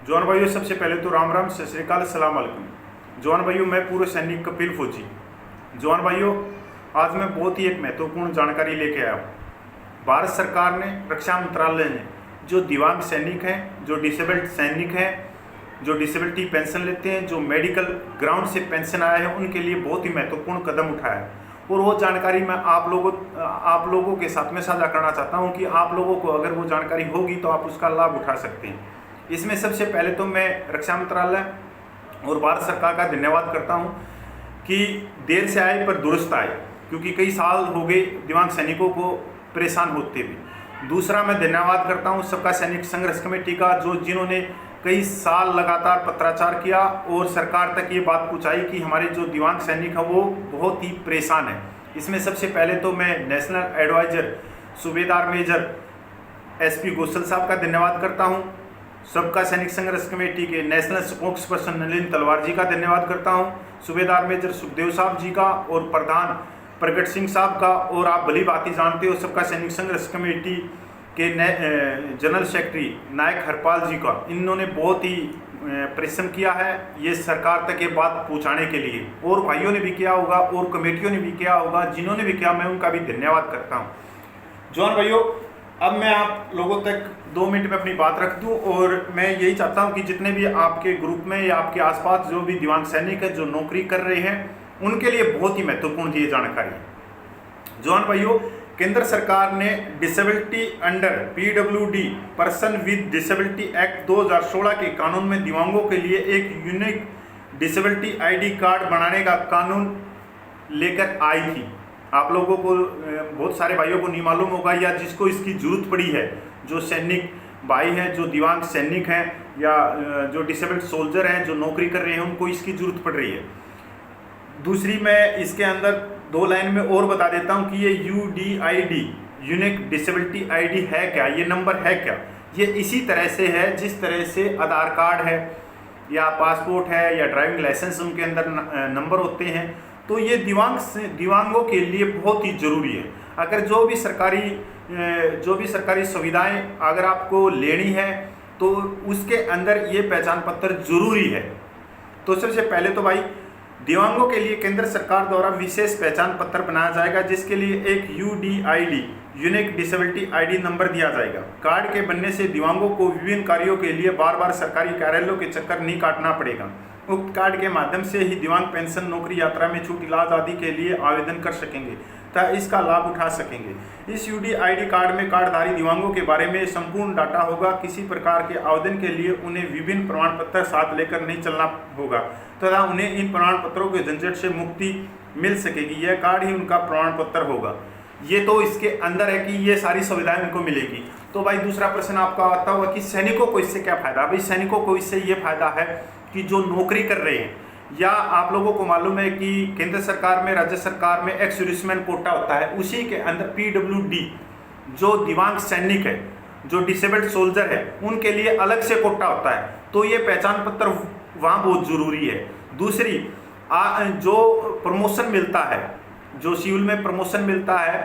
जवान भाइयों, सबसे पहले तो राम राम, सत श्री अकाल, अस्सलाम वालेकुम। जवान भाइयों, मैं पूर्व सैनिक कपिल फौजी। जवान भाइयों, आज मैं बहुत ही एक महत्वपूर्ण जानकारी लेके आया हूँ। भारत सरकार ने, रक्षा मंत्रालय ने, जो दिव्यांग सैनिक हैं, जो डिसेबल्ड सैनिक हैं, जो डिसेबिलिटी पेंशन लेते हैं, जो मेडिकल ग्राउंड से पेंशन आया है, उनके लिए बहुत ही महत्वपूर्ण कदम उठाया है। और वो जानकारी मैं आप लोगों के साथ में साझा करना चाहता हूँ कि आप लोगों को अगर वो जानकारी होगी तो आप उसका लाभ उठा सकते हैं। इसमें सबसे पहले तो मैं रक्षा मंत्रालय और भारत सरकार का धन्यवाद करता हूँ कि देर से आए पर दुरुस्त आए, क्योंकि कई साल हो गए दिव्यांग सैनिकों को परेशान होते हुए। दूसरा, मैं धन्यवाद करता हूँ सबका सैनिक संघर्ष कमेटी का, जिन्होंने कई साल लगातार पत्राचार किया और सरकार तक ये बात पहुँचाई कि हमारे जो दिव्यांग सैनिक हैं वो बहुत ही परेशान हैं। इसमें सबसे पहले तो मैं नेशनल एडवाइजर सूबेदार मेजर SP गोसल साहब का धन्यवाद करता हूँ। सबका सैनिक संघर्ष कमेटी के नेशनल स्पोक्स पर्सन नलिन तलवार जी का धन्यवाद करता हूँ, सूबेदार मेजर सुखदेव साहब जी का और प्रधान प्रगट सिंह साहब का। और आप भली भांति जानते हो सबका सैनिक संघर्ष कमेटी के जनरल सेक्रेटरी नायक हरपाल जी का। इन्होंने बहुत ही परिश्रम किया है ये सरकार तक ये बात पहुंचाने के लिए, और भाइयों ने भी किया होगा और कमेटियों ने भी किया होगा, जिन्होंने भी किया, मैं उनका भी धन्यवाद करता हूँ। जवान भाइयों, अब मैं आप लोगों तक 2 मिनट में अपनी बात रख दूं, और मैं यही चाहता हूं कि जितने भी आपके ग्रुप में या आपके आसपास जो भी दिव्यांग सैनिक है, जो नौकरी कर रहे हैं, उनके लिए बहुत ही महत्वपूर्ण ये जानकारी है। जवान भाइयों, केंद्र सरकार ने disability under PWD person with disability act 2016 के कानून में दिव्यांगों के लिए एक यूनिक डिसेबिलिटी ID कार्ड बनाने का कानून लेकर आई थी। आप लोगों को, बहुत सारे भाइयों को नहीं मालूम होगा, या जिसको इसकी जरूरत पड़ी है, जो सैनिक भाई हैं, जो दिव्यांग सैनिक हैं, या जो डिसेबल्ड सोल्जर हैं, जो नौकरी कर रहे हैं, उनको इसकी जरूरत पड़ रही है। दूसरी, मैं इसके अंदर 2 लाइन में और बता देता हूं कि ये UDID यूनिक डिसेबिलिटी ID है क्या, ये नंबर है क्या। ये इसी तरह से है जिस तरह से आधार कार्ड है या पासपोर्ट है या ड्राइविंग लाइसेंस, उनके अंदर नंबर होते हैं। तो ये दिव्यांगों के लिए बहुत ही ज़रूरी है। अगर जो भी सरकारी सुविधाएं अगर आपको लेनी है तो उसके अंदर ये पहचान पत्र जरूरी है। तो सबसे पहले तो भाई, दिव्यांगों के लिए केंद्र सरकार द्वारा विशेष पहचान पत्र बनाया जाएगा, जिसके लिए एक UDID unique disability ID number दिया जाएगा। कार्ड के बनने से दिव्यांगों को विभिन्न कार्यों के लिए बार बार सरकारी कार्यालयों के चक्कर नहीं काटना पड़ेगा। उक्त कार्ड के माध्यम से ही दिव्यांग पेंशन, नौकरी, यात्रा में छूट, इलाज आदि के लिए आवेदन कर सकेंगे तथा इसका लाभ उठा सकेंगे। इस UDID कार्ड में कार्डधारी दिव्यांगों के बारे में संपूर्ण डाटा होगा। किसी प्रकार के आवेदन के लिए उन्हें विभिन्न प्रमाण पत्र साथ लेकर नहीं चलना होगा तथा उन्हें इन प्रमाण पत्रों के झंझट से मुक्ति मिल सकेगी। यह कार्ड ही उनका प्रमाण पत्र होगा। ये तो इसके अंदर है कि ये सारी सुविधाएं उनको मिलेगी। तो भाई, दूसरा प्रश्न आपका आता होगा कि सैनिकों को इससे क्या फायदा। भाई, सैनिकों को इससे ये फायदा है कि जो नौकरी कर रहे हैं, या आप लोगों को मालूम है कि केंद्र सरकार में, राज्य सरकार में एक्स सर्विसमैन कोटा होता है, उसी के अंदर PWD जो दिव्यांग सैनिक है, जो डिसेबल्ड सोल्जर है, उनके लिए अलग से कोटा होता है। तो ये पहचान पत्र वहाँ बहुत जरूरी है। दूसरी, जो प्रमोशन मिलता है, जो सिविल में प्रमोशन मिलता है,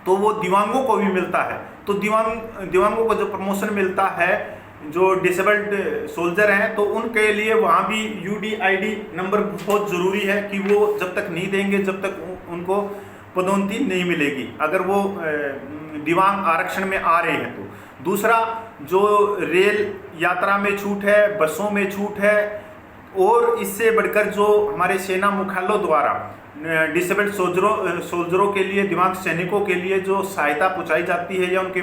तो वो दिव्यांगों को भी मिलता है। तो दिव्यांगों को जो प्रमोशन मिलता है, जो डिसेबल्ड सोल्जर हैं, तो उनके लिए वहाँ भी UDID नंबर बहुत ज़रूरी है कि वो जब तक नहीं देंगे, जब तक उनको पदोन्नति नहीं मिलेगी, अगर वो दिव्यांग आरक्षण में आ रहे हैं तो। दूसरा, जो रेल यात्रा में छूट है, बसों में छूट है, और इससे बढ़कर जो हमारे सेना मुख्यालयों द्वारा डिसेबल्ड सोल्जरों के लिए, दिव्यांग सैनिकों के लिए जो सहायता पहुंचाई जाती है, या उनके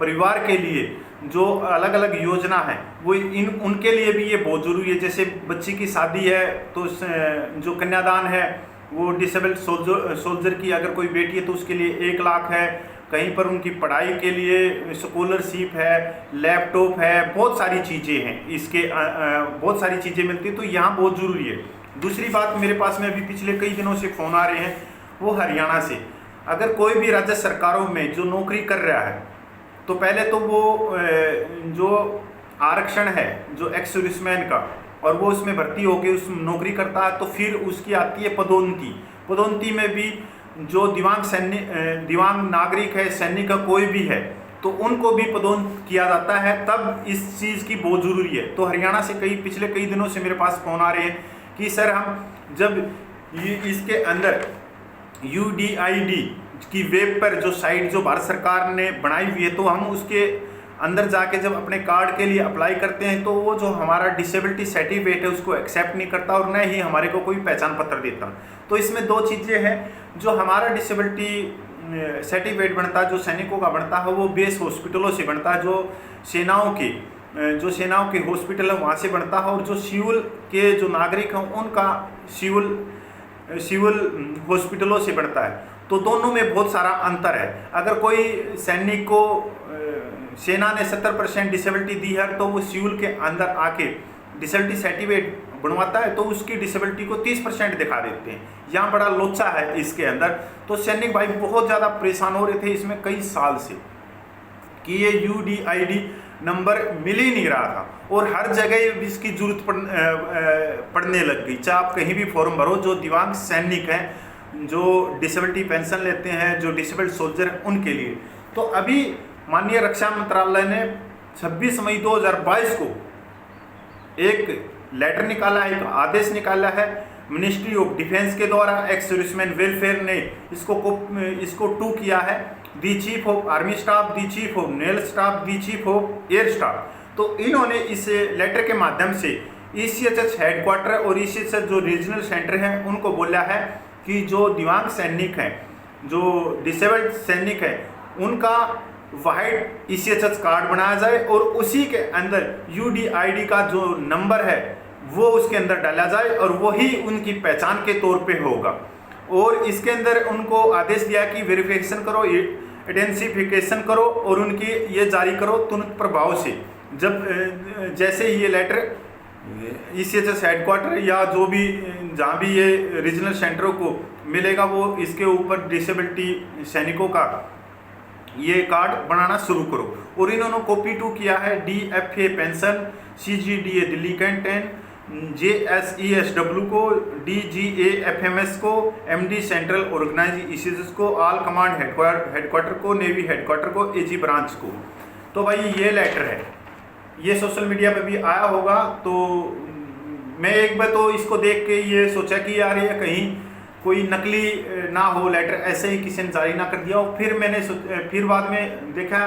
परिवार के लिए जो अलग अलग योजना है, वो उनके लिए भी ये बहुत ज़रूरी है। जैसे बच्ची की शादी है तो जो कन्यादान है, वो डिसेबल्ड सोल्जर की अगर कोई बेटी है तो उसके लिए 1 लाख है। कहीं पर उनकी पढ़ाई के लिए स्कॉलरशिप है, लैपटॉप है, बहुत सारी चीज़ें हैं, इसके बहुत सारी चीज़ें मिलती है। तो यहाँ बहुत ज़रूरी है। दूसरी बात, मेरे पास में अभी पिछले कई दिनों से फ़ोन आ रहे हैं, वो हरियाणा से। अगर कोई भी राज्य सरकारों में जो नौकरी कर रहा है, तो पहले तो वो जो आरक्षण है, जो एक्स सर्विसमैन का, और वो उसमें भर्ती होकर उस नौकरी करता है, तो फिर उसकी आती है पदोन्नति। पदोन्नति में भी जो दिव्यांग नागरिक है, सैनिक का कोई भी है, तो उनको भी पदोन्नत किया जाता है, तब इस चीज़ की बहुत ज़रूरी है। तो हरियाणा से पिछले कई दिनों से मेरे पास फ़ोन आ रहे हैं कि सर हम जब इसके अंदर UDID की वेब पर जो साइट जो भारत सरकार ने बनाई हुई है, तो हम उसके अंदर जाके जब अपने कार्ड के लिए अप्लाई करते हैं तो वो जो हमारा डिसेबिलिटी सर्टिफिकेट है उसको एक्सेप्ट नहीं करता और न ही हमारे को कोई पहचान पत्र देता। तो इसमें दो चीज़ें हैं, जो हमारा डिसेबिलिटी सर्टिफिकेट बनता है, जो सैनिकों का बनता है, वो बेस हॉस्पिटलों से बनता है, जो सेनाओं के हॉस्पिटल है वहाँ से बनता है, और जो सिविल के जो नागरिक हैं उनका सिविल हॉस्पिटलों से बनता है। तो दोनों में बहुत सारा अंतर है। अगर कोई सैनिक को सेना ने 70% डिसेबिलिटी दी है तो वो सिविल के अंदर आके डिसेबिलिटी सर्टिफिकेट बनवाता है तो उसकी डिसेबिलिटी को 30% दिखा देते हैं। यहाँ बड़ा लोचा है इसके अंदर। तो सैनिक भाई बहुत ज़्यादा परेशान हो रहे थे इसमें कई साल से कि ये UDID नंबर मिल ही नहीं रहा था, और हर जगह इसकी जरूरत पड़ने लग गई। चाहे आप कहीं भी फॉर्म भरो, जो दिव्यांग सैनिक हैं, जो डिसेबिलिटी पेंशन लेते हैं, जो डिसेबल्ड सोल्जर हैं, उनके लिए। तो अभी माननीय रक्षा मंत्रालय ने 26 मई 2022 को एक लेटर निकाला है, एक आदेश निकाला है मिनिस्ट्री ऑफ डिफेंस के द्वारा। एक्स सर्विसमैन वेलफेयर ने इसको टू किया है, the chief of army staff, the chief of naval staff, the chief of air staff. तो इन्होंने इस लेटर के माध्यम से ECHS हेडक्वार्टर और ECHS जो रीजनल सेंटर हैं उनको बोला है कि जो दिव्यांग सैनिक हैं, जो डिसेबल्ड सैनिक हैं, उनका वाइड ECHS कार्ड बनाया जाए और उसी के अंदर UDID का जो नंबर है वो उसके अंदर डाला जाए और वही उनकी पहचान के तौर पे होगा। और इसके अंदर उनको आदेश दिया कि वेरिफिकेशन करो, आइडेंटिफिकेशन करो और उनकी ये जारी करो तुरंत प्रभाव से। जब जैसे ये लेटर ECHS हेडक्वार्टर या जो भी जहाँ भी ये रीजनल सेंटरों को मिलेगा, वो इसके ऊपर डिसेबिलिटी सैनिकों का ये कार्ड बनाना शुरू करो। और इन्होंने कॉपी 2 किया है DFA pension, CGDA Delhi cantt, JSESW को, DGA FMS को, MD सेंट्रल ऑर्गेनाइज ECHS को, ऑल कमांड हेडक्वार्टर को, नेवी हेडक्वार्टर को, AG ब्रांच को। तो भाई ये लेटर है, ये सोशल मीडिया पे भी आया होगा। तो मैं एक बार तो इसको देख के ये सोचा कि यार ये कहीं कोई नकली ना हो लेटर, ऐसे ही किसी ने जारी ना कर दिया हो। फिर बाद में देखा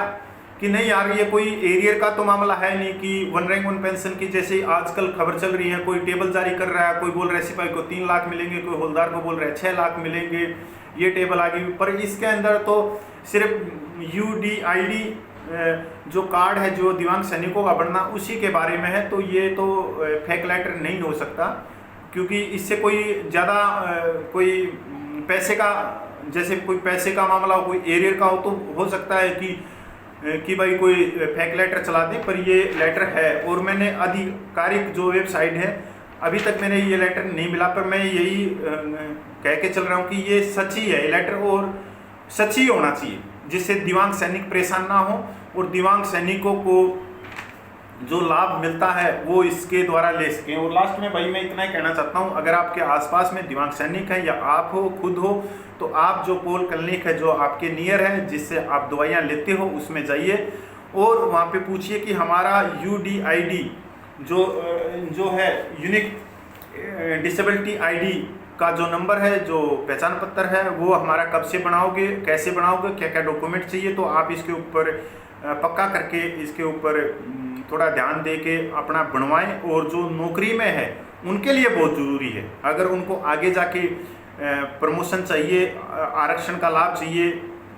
कि नहीं यार, ये कोई एरियर का तो मामला है नहीं कि वन रैंक वन पेंशन की जैसे आजकल खबर चल रही है, कोई टेबल जारी कर रहा है, कोई बोल रहा है सिपाही को 3 लाख मिलेंगे, कोई हवलदार को बोल रहा है 6 लाख मिलेंगे, ये टेबल आ गई। पर इसके अंदर तो सिर्फ UDID जो कार्ड है जो दिव्यांग सैनिकों का बनना, उसी के बारे में है। तो ये तो फेक लेटर नहीं हो सकता, क्योंकि इससे कोई ज़्यादा कोई पैसे का, जैसे कोई पैसे का मामला हो, कोई एरियर का हो, तो हो सकता है कि भाई कोई फेक लेटर चला दे। पर ये लेटर है और मैंने आधिकारिक जो वेबसाइट है अभी तक मैंने ये लेटर नहीं मिला, पर मैं यही कह के चल रहा हूँ कि ये सच ही है ये लेटर, और सच ही होना चाहिए, जिससे दिव्यांग सैनिक परेशान ना हो और दिव्यांग सैनिकों को जो लाभ मिलता है वो इसके द्वारा ले सकें। और लास्ट में भाई मैं इतना ही कहना चाहता हूँ, अगर आपके आसपास में दिव्यांग सैनिक है या आप हो खुद हो, तो आप जो पोल क्लिनिक है जो आपके नियर है, जिससे आप दवाइयाँ लेते हो, उसमें जाइए और वहाँ पे पूछिए कि हमारा UDID जो है यूनिक डिसेबिलिटी ID का जो नंबर है, जो पहचान पत्र है, वो हमारा कब से बनाओगे, कैसे बनाओगे, क्या क्या डॉक्यूमेंट चाहिए। तो आप इसके ऊपर पक्का करके इसके ऊपर थोड़ा ध्यान दे के अपना बनवाएं। और जो नौकरी में है उनके लिए बहुत ज़रूरी है, अगर उनको आगे जाके प्रमोशन चाहिए, आरक्षण का लाभ चाहिए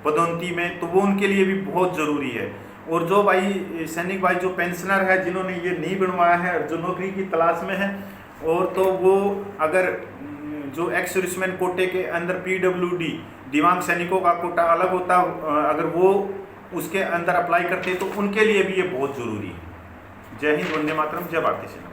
पदोन्नति में, तो वो उनके लिए भी बहुत ज़रूरी है। और जो भाई सैनिक भाई जो पेंशनर है, जिन्होंने ये नहीं बनवाया है, जो नौकरी की तलाश में है, और तो वो अगर जो एक्स सर्विसमैन कोटे के अंदर PWD दिव्यांग सैनिकों का कोटा अलग होता, अगर वो उसके अंदर अप्लाई करते हैं तो उनके लिए भी ये बहुत ज़रूरी है। जय हिंद, वंदे मातरम, जय भारतीय सेना।